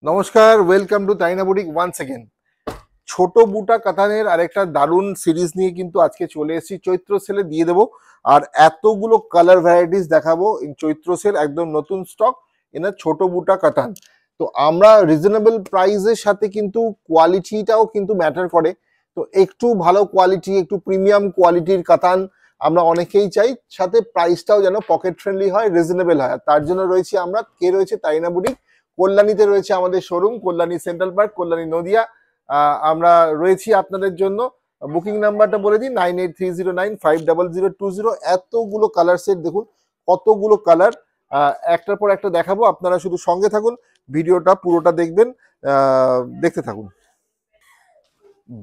নমস্কার, welcome to তাইনা boutique once again. ছোট বুটা কাতানের আরেকটা দারুণ সিরিজ নিয়ে কিন্তু আজকে চলে এসেছি। চৈত্র সেলে দিয়ে দেবো আর এতগুলো কালার ভ্যারাইটিস দেখাবো। চৈত্র সেল একদম নতুন স্টক এনা ছোট বুটা কাতান। তো আমরা রিজনেবল প্রাইসের সাথে কিন্তু কোয়ালিটিটাও কিন্তু ম্যাটার করে। তো একটু ভালো কোয়ালিটি, একটু প্রিমিয়াম কোয়ালিটির কাতান আমরা অনেকেই চাই, সাথে প্রাইসটাও যেন পকেট ফ্রেন্ডলি হয়, রিজনেবল হয়। তার জন্য রয়েছে আমরা, কে রয়েছে, তাইনা বুটিক। কল্যাণীতে রয়েছে আমাদের showroom, Kalyani central park, Kalyani Nadia. আমরা রয়েছি আপনাদের জন্য। বুকিং নাম্বারটা বলে দিই, 9830950020। এতগুলো কালার সেট দেখুন, কতগুলো কালার একটার পর একটা দেখাবো। আপনারা শুধু সঙ্গে থাকুন, ভিডিওটা পুরোটা দেখবেন, দেখতে থাকুন।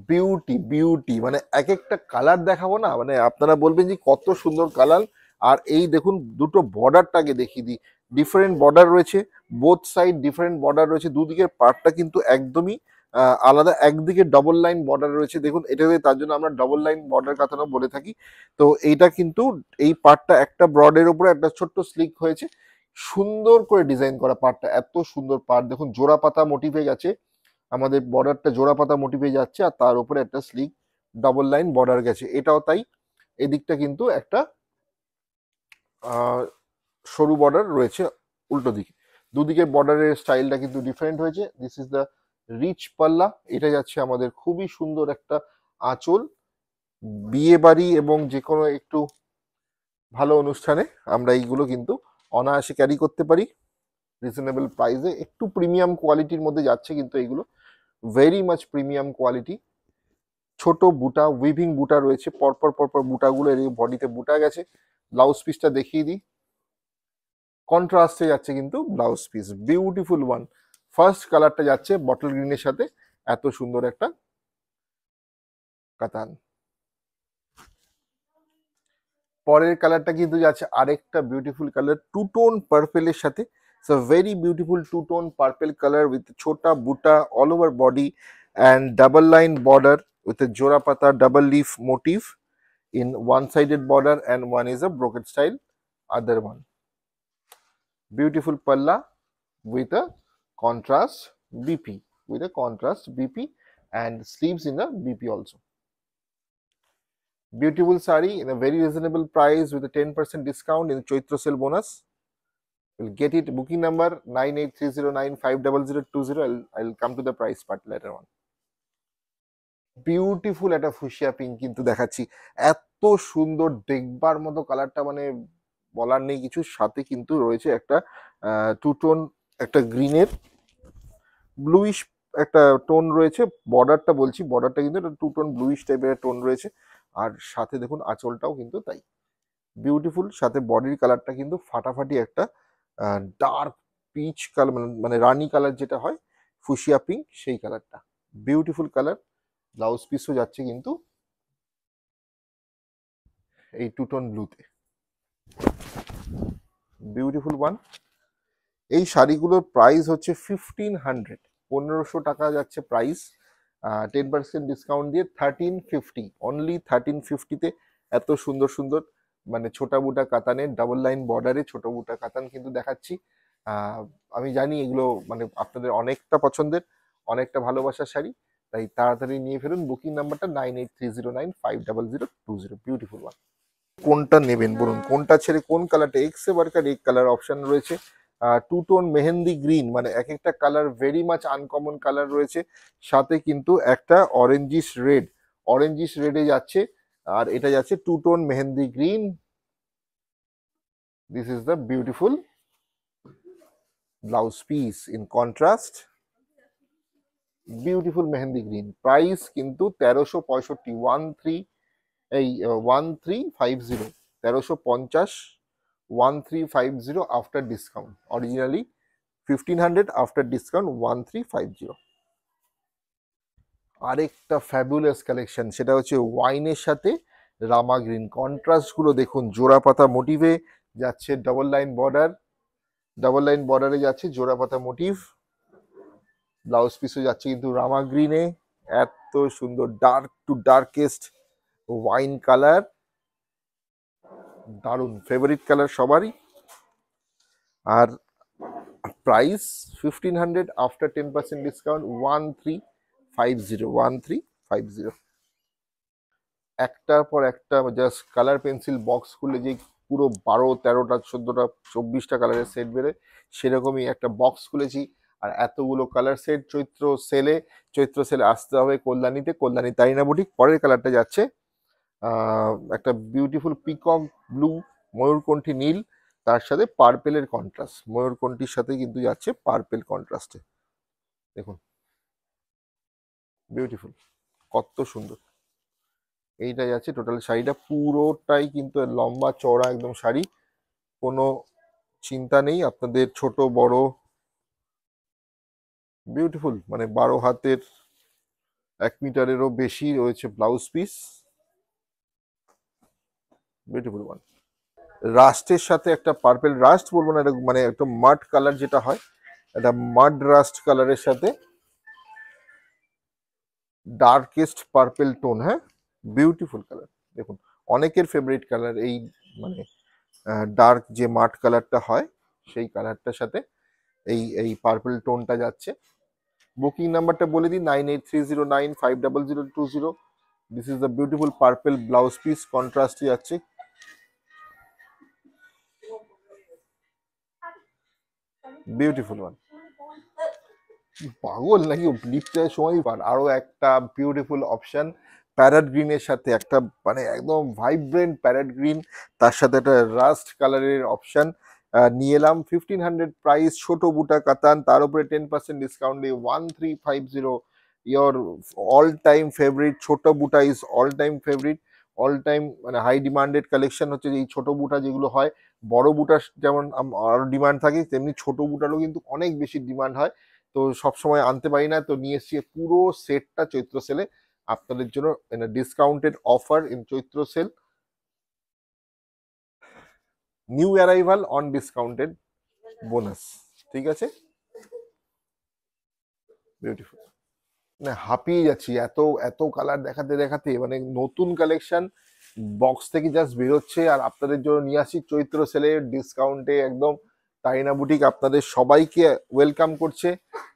বিউটি বিউটি, মানে এক একটা কালার দেখাবো না, মানে আপনারা বলবেন যে কত সুন্দর কালার। আর এই দেখুন, দুটো বর্ডারটাকে দেখিয়ে দিই। ডিফারেন্ট বর্ডার রয়েছে, বোথ সাইড ডিফারেন্ট বর্ডার রয়েছে। দুদিকের পার্টটা কিন্তু একদমই আলাদা। একদিকে ডবল লাইন বর্ডার রয়েছে, দেখুন এটাতে, তার জন্য আমরা ডবল লাইন বর্ডার কাটানো বলে থাকি। তো এইটা কিন্তু, এই পার্টটা একটা ব্রডের উপরে একটা ছোট্ট স্লিক হয়েছে, সুন্দর করে ডিজাইন করা পার্টটা। এত সুন্দর পার্ট দেখুন, জোড়া পাতা মোটিভে গেছে, আমাদের বর্ডারটা জোড়া পাতা মোটিভে যাচ্ছে, আর তার উপরে একটা স্লিক ডাবল লাইন বর্ডার গেছে, এটাও তাই। এদিকটা কিন্তু একটা সরু বর্ডার রয়েছে উল্টো দিকে। দুদিকের বর্ডারের স্টাইলটা কিন্তু ডিফারেন্ট হয়েছে। দিস ইজ দ্য রিচ পাল্লা। এটা যাচ্ছে আমাদের খুবই সুন্দর একটা আঁচল। বিয়ে বাড়ি এবং যে কোনো একটু ভালো অনুষ্ঠানে আমরা এইগুলো কিন্তু অনায়াসে ক্যারি করতে পারি রিজনেবল প্রাইসে। একটু প্রিমিয়াম কোয়ালিটির মধ্যে যাচ্ছে কিন্তু এইগুলো, ভেরি মাচ প্রিমিয়াম কোয়ালিটি। ছোট বুটা, উইভিং বুটা রয়েছে, পরপর পরপর বুটাগুলো এর বডিতে বুটা গেছে। ব্লাউজ পিসটা দেখিয়ে দিই, কন্ট্রাস্টে যাচ্ছে কিন্তু blouse piece, beautiful one. First কালারটা যাচ্ছে বটল গ্রিনের সাথে, এত সুন্দর একটা কাতান। পরের কালারটা কিন্তু যাচ্ছে আরেকটা বিউটিফুল কালার, টু টোন পার্পেলের সাথে। So very beautiful two tone purple colour with chhota buta all over body and double line border with jora pata double leaf motif in one-sided border, and one is a brocade style other one. Beautiful palla with a contrast BP, with a contrast BP, and sleeves in a BP also. Beautiful sari in a very reasonable price with a 10% discount in the Chaitra sale bonus. You'll get it. Booking number 9830950020. I'll come to the price part later on. Beautiful একটা fuchsia pink কিন্তু দেখাচ্ছি, এত সুন্দর দেখবার মতো কালারটা, মানে বলার নেই কিছু। সাথে কিন্তু রয়েছে একটা টু টোন, একটা গ্রিনের ব্লুইশ একটা টোন রয়েছে। বর্ডারটা বলছি, বর্ডারটা কিন্তু একটা টু টোন ব্লুইশ টাইপের টোন রয়েছে। আর সাথে দেখুন আঁচলটাও কিন্তু তাই বিউটিফুল। সাথে বডির কালারটা কিন্তু ফাটাফাটি একটা ডার্ক পিচ কালার, মানে রানি কালার যেটা হয় ফুশিয়া পিঙ্ক, সেই কালারটা বিউটিফুল কালার। ব্লাউজ পিসও যাচ্ছে কিন্তু এই টু টোন ব্লুতে, বিউটিফুল ওয়ান। এই শাড়িগুলোর প্রাইস হচ্ছে 1500, 1500 টাকা যাচ্ছে প্রাইস। 10% ডিসকাউন্ট দিয়ে 1350, অনলি 1350-তে এত সুন্দর সুন্দর, মানে ছোটা বুটা কাতানের ডাবল লাইন বর্ডারে ছোট বুটা কাতান কিন্তু দেখাচ্ছি। আমি জানি এগুলো মানে আপনাদের অনেকটা পছন্দের, অনেকটা ভালোবাসার শাড়ি, তাই তাড়াতাড়ি নিয়ে ফেলুন। বুকিং নাম্বারটা 9830950020। Beautiful one. কোনটা নেবেন বলুন, কোনটা ছেড়ে কোন কালারটা, এক্স এ বারকার এক কালার অপশন রয়েছে। টু টোন মেহেন্দি গ্রিন, মানে এক একটা colour very much uncommon colour রয়েছে। সাথে কিন্তু একটা অরেঞ্জিস রেড, অরেঞ্জিস রেডে যাচ্ছে, আর এটা যাচ্ছে two tone mehendi green. This is the beautiful blouse piece in contrast, beautiful mehendi green. Price কিন্তু 1365, 1350, 1350, 1350 after discount. Originally 1500, after discount 1350। আরেকটা ফ্যাবুলাস কালেকশন, সেটা হচ্ছে ওয়াইনের সাথে রামা গ্রিন। কন্ট্রাস্ট গুলো দেখুন, জোড়া পাতা মোটিভে যাচ্ছে double line border, double line বর্ডারে যাচ্ছে জোড়া পাতা মোটিভ। ব্লাউজ পিসও যাচ্ছে কিন্তু রামা গ্রিনে, এত সুন্দর dark to darkest wine colour, দারুণ ফেভারিট কালার সবারই। আর প্রাইস 1500, আফটার 10% ডিসকাউন্ট 1350 একটার পর একটা জাস্ট কালার পেন্সিল বক্স খুলে যে পুরো 12, 13টা, 14টা, 24টা কালারের সেট বেরোয়, সেরকমই একটা বক্স খুলেছি। আর এতগুলো কালার সেট চৈত্র সেলে আসতে হবে কল্যাণীতে, কল্যাণী তারিনা বুটিক। পরের কালারটা যাচ্ছে একটা বিউটিফুল পিকক ব্লু, ময়ূরকণ্ঠী নীল, তার সাথে পার্পেলের কন্ট্রাস্ট। ময়ূরকণ্ঠীর সাথে কিন্তু যাচ্ছে পার্পেল কন্ট্রাস্টে। দেখুন বিউটিফুল, কত সুন্দর। এইটা যাচ্ছে টোটাল শাড়িটা, পুরোটাই কিন্তু লম্বা চওড়া একদম শাড়ি, কোনো চিন্তা নেই আপনাদের ছোট বড়। বিউটিফুল, মানে 12 হাতের 1 মিটারেরও বেশি রয়েছে ব্লাউজ পিস। Beautiful one. রাস্টের সাথে একটা পার্পেল, রাস্ট বলবো না, এটা মানে একটা মাড কালার যেটা হয়, এটা মাড রাস্ট কালারের সাথে ডার্কেস্ট পার্পেল টোন। হ্যাঁ, বিউটিফুল কালার। দেখুন অনেকের ফেভারিট কালার এই, মানে ডার্ক যে মাড কালারটা হয় সেই কালারটার সাথে এই এই পার্পল টোনটা যাচ্ছে। বুকিং নাম্বারটা বলে দিই, 9830950020। This is the beautiful purple blouse piece, কন্ট্রাস্টে যাচ্ছে। Beautiful one. পাগল নাকি লিপটার সময় পার। আরো একটা বিউটিফুল অপশন, প্যারেট গ্রিনের সাথে একটা, মানে একদম ভাইব্রেন্ট প্যারেট গ্রিন, তার সাথে একটা রাস্ট কালারের অপশন নিয়ে এলাম। 1500 প্রাইস, ছোট বুটা কাতান, তার উপরে 10% ডিসকাউন্ট দিয়ে 1350। ইয়োর অল টাইম ফেভারিট ছোট বুটা is all time favourite, all time মানে হাই ডিমান্ডেড কালেকশন হচ্ছে এই ছোট বুটা যেগুলো হয়। বড় বুটার যেমন আরো ডিমান্ড থাকে, তেমনি ছোট বুটারও কিন্তু অনেক বেশি ডিমান্ড হয়। তো সবসময় আনতে পারি না, তো নিয়ে এসছি পুরো সেটটা চৈত্র সেলে আপনাদের জন্য, discounted offer in Chaitra sale, new arrival on discounted bonus. ঠিক আছে, বিউটিফুল। মানে হাঁপিয়ে যাচ্ছি, এত এত কালার দেখাতে দেখাতে, মানে নতুন কালেকশন বক্স থেকে জাস্ট বেরোচ্ছে আর আপনাদের জন্য নিয়ে আসি চৈত্র সেলে ডিসকাউন্টে একদম। তাইনা বুটিক আপনাদের সবাইকে ওয়েলকাম করছে,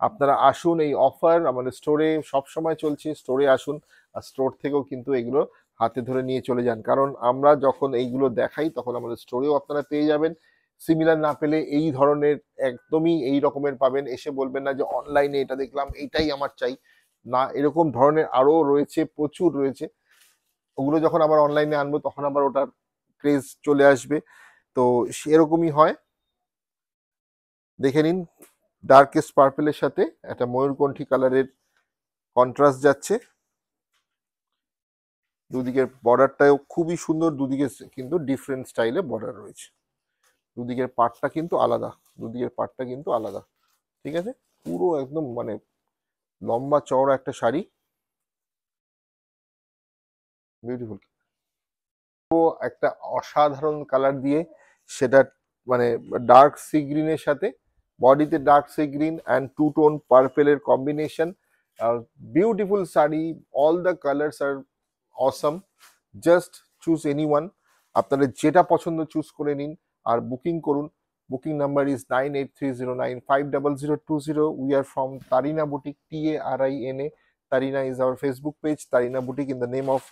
আপনারা আসুন, এই অফার আমাদের স্টোরে সবসময় চলছে, স্টোরে আসুন। আর স্টোর থেকেও কিন্তু এগুলো হাতে ধরে নিয়ে চলে যান, কারণ আমরা যখন এইগুলো দেখাই তখন আমাদের স্টোরেও আপনারা পেয়ে যাবেন। সিমিলার না পেলে এই ধরনের একদমই এই রকমের পাবেন, এসে বলবেন না যে অনলাইনে এটা দেখলাম এইটাই আমার চাই, না, এরকম ধরনের আরো রয়েছে, প্রচুর রয়েছে। ওগুলো যখন আবার অনলাইনে আনবো তখন আবার ওটার ক্রেজ চলে আসবে, তো সেরকমই হয়। দেখে নিন, ডার্কেস্ট পার্পেলের সাথে একটা ময়ূরকণ্ঠী কালারের কন্ট্রাস্ট যাচ্ছে। দুদিকের বর্ডারটাও খুবই সুন্দর, দুদিকে কিন্তু ডিফারেন্ট স্টাইলে বর্ডার রয়েছে, দুদিকের পার্টটা কিন্তু আলাদা, দুদিকের পার্টটা কিন্তু আলাদা। ঠিক আছে, পুরো একদম মানে লম্বা চওড়া একটা শাড়ি, বিউটিফুল। একটা অসাধারণ কালার দিয়ে সেটা, মানে ডার্ক সি গ্রিনের সাথে, বডিতে dark sea green and two tone পার্পেলের combination, beautiful sari. All the colours are awesome, just choose any one, আপনাদের যেটা পছন্দ চুজ করে নিন আর বুকিং করুন। Booking number is 9830950020। We are from Tarina boutique, TARINA। Tarina is our Facebook page, Tarina Boutique in the name of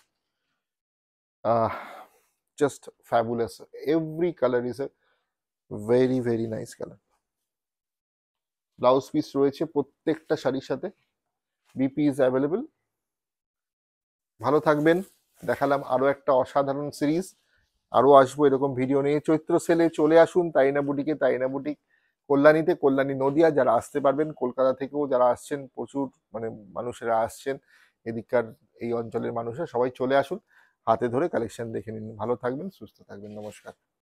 just fabulous. Every color is a very very nice color. Blouse piece রয়েছে প্রত্যেকটা শাড়ির সাথে, BP is available. ভালো থাকবেন, দেখালাম আরো একটা অসাধারণ সিরিজ, আরো আসবো এরকম ভিডিও নিয়ে। চৈত্র সেলে চলে আসুন তাইনা বুটিকে, তাইনা বুটিক কল্যাণীতে, কল্যাণী নদিয়া। যারা আসতে পারবেন, কলকাতা থেকেও যারা আসছেন, প্রচুর মানে মানুষেরা আসছেন এদিককার, এই অঞ্চলের মানুষরা সবাই চলে আসুন, হাতে ধরে কালেকশন দেখে নিন। ভালো থাকবেন, সুস্থ থাকবেন, নমস্কার।